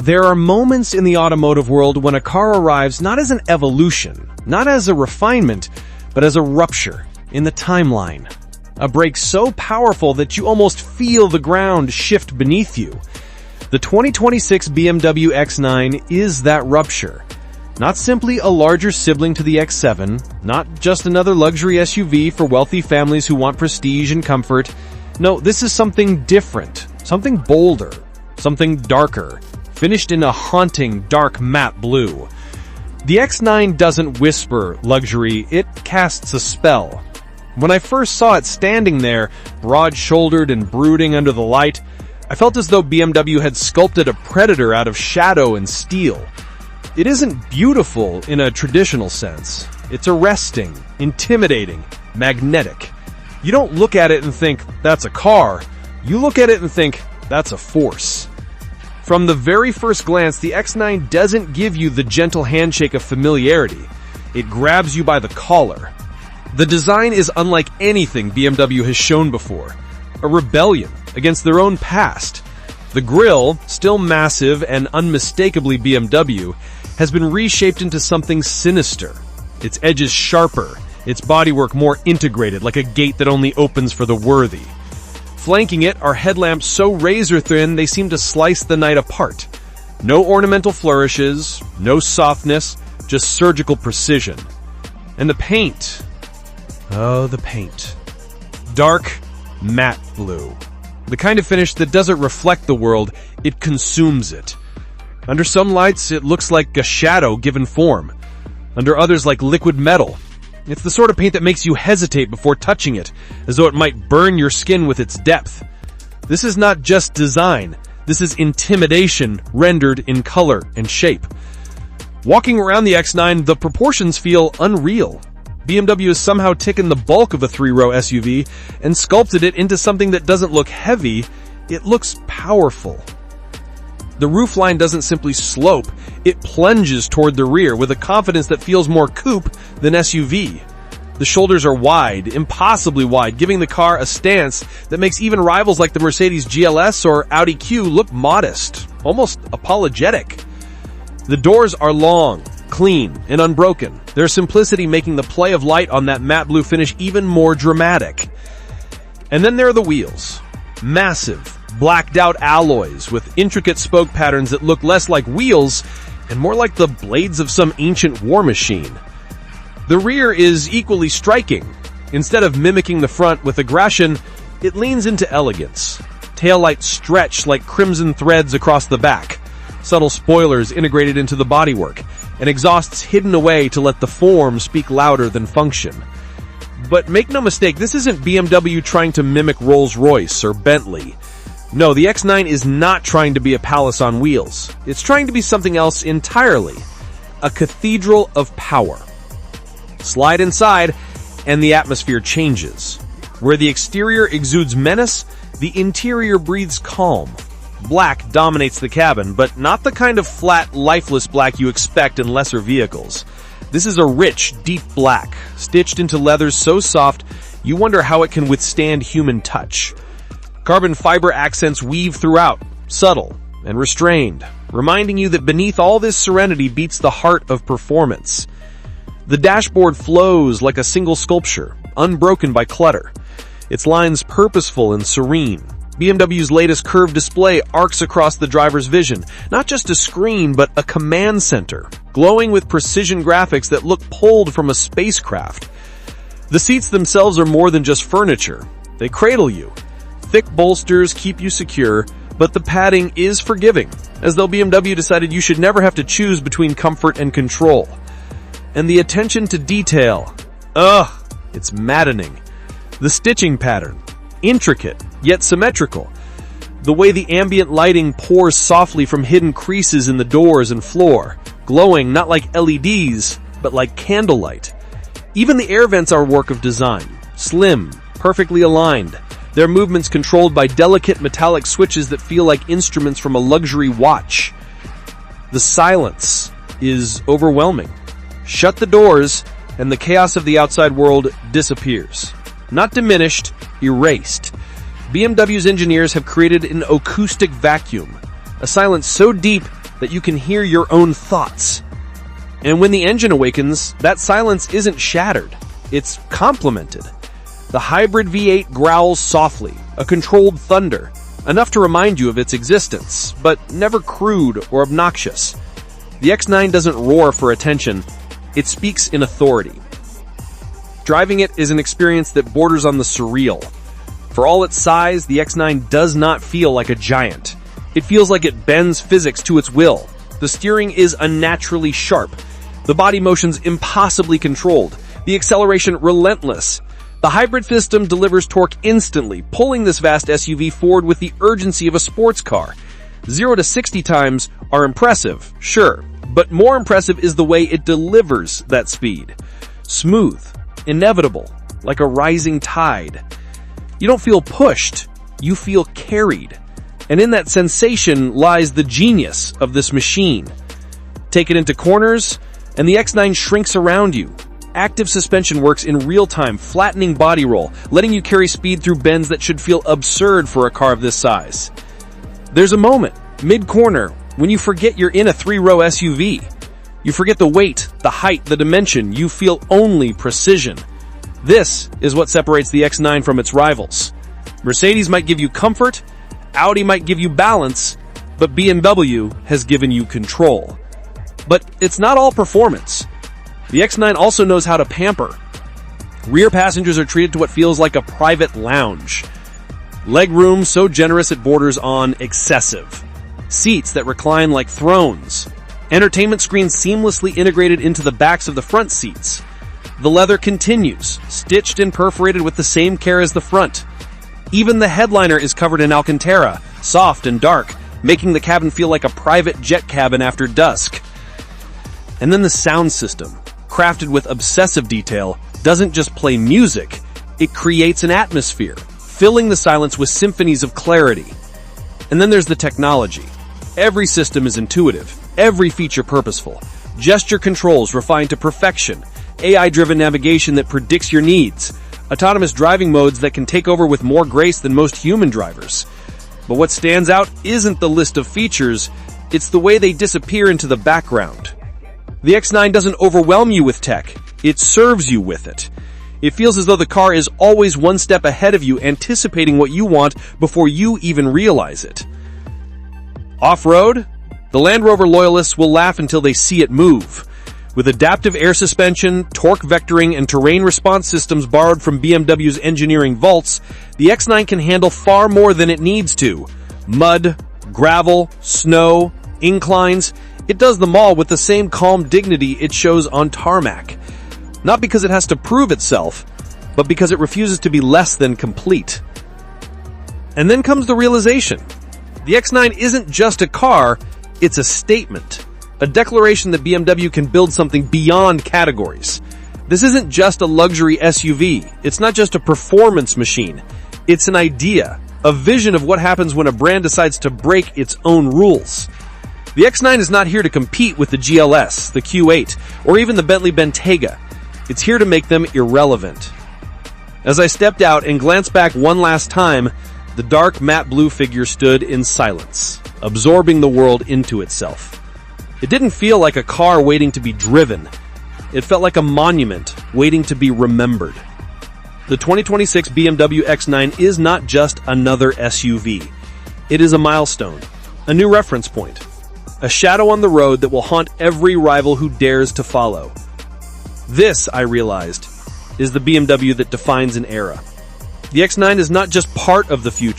There are moments in the automotive world when a car arrives not as an evolution, not as a refinement, but as a rupture in the timeline. A break so powerful that you almost feel the ground shift beneath you. The 2026 BMW X9 is that rupture. Not simply a larger sibling to the X7, not just another luxury SUV for wealthy families who want prestige and comfort. No, this is something different, something bolder, something darker, finished in a haunting, dark matte blue. The X9 doesn't whisper luxury, it casts a spell. When I first saw it standing there, broad-shouldered and brooding under the light, I felt as though BMW had sculpted a predator out of shadow and steel. It isn't beautiful in a traditional sense. It's arresting, intimidating, magnetic. You don't look at it and think, that's a car. You look at it and think, that's a force. From the very first glance, the X9 doesn't give you the gentle handshake of familiarity. It grabs you by the collar. The design is unlike anything BMW has shown before. A rebellion against their own past. The grille, still massive and unmistakably BMW, has been reshaped into something sinister. Its edges sharper, its bodywork more integrated, like a gate that only opens for the worthy. Flanking it are headlamps so razor-thin they seem to slice the night apart. No ornamental flourishes, no softness, just surgical precision. And the paint. Oh, the paint. Dark, matte blue. The kind of finish that doesn't reflect the world, it consumes it. Under some lights, it looks like a shadow given form. Under others, like liquid metal. It's the sort of paint that makes you hesitate before touching it, as though it might burn your skin with its depth. This is not just design. This is intimidation rendered in color and shape. Walking around the X9, the proportions feel unreal. BMW has somehow taken the bulk of a three-row SUV and sculpted it into something that doesn't look heavy, it looks powerful. The roofline doesn't simply slope, it plunges toward the rear with a confidence that feels more coupe than SUV. The shoulders are wide, impossibly wide, giving the car a stance that makes even rivals like the Mercedes GLS or Audi Q look modest, almost apologetic. The doors are long, clean, and unbroken, their simplicity making the play of light on that matte blue finish even more dramatic. And then there are the wheels. Massive, blacked-out alloys with intricate spoke patterns that look less like wheels and more like the blades of some ancient war machine. The rear is equally striking. Instead of mimicking the front with aggression, it leans into elegance. Taillights stretch like crimson threads across the back. Subtle spoilers integrated into the bodywork, and exhausts hidden away to let the form speak louder than function. But make no mistake, this isn't BMW trying to mimic Rolls-Royce or Bentley. No, the X9 is not trying to be a palace on wheels. It's trying to be something else entirely. A cathedral of power. Slide inside, and the atmosphere changes. Where the exterior exudes menace, the interior breathes calm. Black dominates the cabin, but not the kind of flat, lifeless black you expect in lesser vehicles. This is a rich, deep black, stitched into leathers so soft, you wonder how it can withstand human touch. Carbon fiber accents weave throughout, subtle and restrained, reminding you that beneath all this serenity beats the heart of performance. The dashboard flows like a single sculpture, unbroken by clutter. Its lines purposeful and serene. BMW's latest curved display arcs across the driver's vision, not just a screen, but a command center, glowing with precision graphics that look pulled from a spacecraft. The seats themselves are more than just furniture. They cradle you. Thick bolsters keep you secure, but the padding is forgiving, as though BMW decided you should never have to choose between comfort and control. And the attention to detail. It's maddening. The stitching pattern. Intricate, yet symmetrical. The way the ambient lighting pours softly from hidden creases in the doors and floor, glowing not like LEDs, but like candlelight. Even the air vents are a work of design. Slim, perfectly aligned. Their movements controlled by delicate metallic switches that feel like instruments from a luxury watch. The silence is overwhelming. Shut the doors, and the chaos of the outside world disappears. Not diminished, erased. BMW's engineers have created an acoustic vacuum, a silence so deep that you can hear your own thoughts. And when the engine awakens, that silence isn't shattered. It's complemented. The hybrid V8 growls softly, a controlled thunder, enough to remind you of its existence, but never crude or obnoxious. The X9 doesn't roar for attention, it speaks in authority. Driving it is an experience that borders on the surreal. For all its size, the X9 does not feel like a giant. It feels like it bends physics to its will. The steering is unnaturally sharp. The body motion's impossibly controlled. The acceleration relentless. The hybrid system delivers torque instantly, pulling this vast SUV forward with the urgency of a sports car. 0 to 60 times are impressive, sure, but more impressive is the way it delivers that speed. Smooth, inevitable, like a rising tide. You don't feel pushed, you feel carried. And in that sensation lies the genius of this machine. Take it into corners, and the X9 shrinks around you. Active suspension works in real time, flattening body roll, letting you carry speed through bends that should feel absurd for a car of this size. There's a moment, mid-corner, when you forget you're in a 3-row SUV. You forget the weight, the height, the dimension. You feel only precision. This is what separates the X9 from its rivals. Mercedes might give you comfort, Audi might give you balance, but BMW has given you control. But it's not all performance. The X9 also knows how to pamper. Rear passengers are treated to what feels like a private lounge. Legroom so generous it borders on excessive. Seats that recline like thrones. Entertainment screens seamlessly integrated into the backs of the front seats. The leather continues, stitched and perforated with the same care as the front. Even the headliner is covered in Alcantara, soft and dark, making the cabin feel like a private jet cabin after dusk. And then the sound system, crafted with obsessive detail, doesn't just play music, it creates an atmosphere, filling the silence with symphonies of clarity. And then there's the technology. Every system is intuitive, every feature purposeful. Gesture controls refined to perfection, AI-driven navigation that predicts your needs, autonomous driving modes that can take over with more grace than most human drivers. But what stands out isn't the list of features, it's the way they disappear into the background. The X9 doesn't overwhelm you with tech, it serves you with it. It feels as though the car is always one step ahead of you, anticipating what you want before you even realize it. Off-road? The Land Rover loyalists will laugh until they see it move. With adaptive air suspension, torque vectoring, and terrain response systems borrowed from BMW's engineering vaults, the X9 can handle far more than it needs to. Mud, gravel, snow, inclines, it does them all with the same calm dignity it shows on tarmac. Not because it has to prove itself, but because it refuses to be less than complete. And then comes the realization. The X9 isn't just a car, it's a statement. A declaration that BMW can build something beyond categories. This isn't just a luxury SUV. It's not just a performance machine. It's an idea, a vision of what happens when a brand decides to break its own rules. The X9 is not here to compete with the GLS, the Q8, or even the Bentley Bentayga. It's here to make them irrelevant. As I stepped out and glanced back one last time, the dark matte blue figure stood in silence, absorbing the world into itself. It didn't feel like a car waiting to be driven. It felt like a monument waiting to be remembered. The 2026 BMW X9 is not just another SUV. It is a milestone, a new reference point, a shadow on the road that will haunt every rival who dares to follow. This, I realized, is the BMW that defines an era. The X9 is not just part of the future.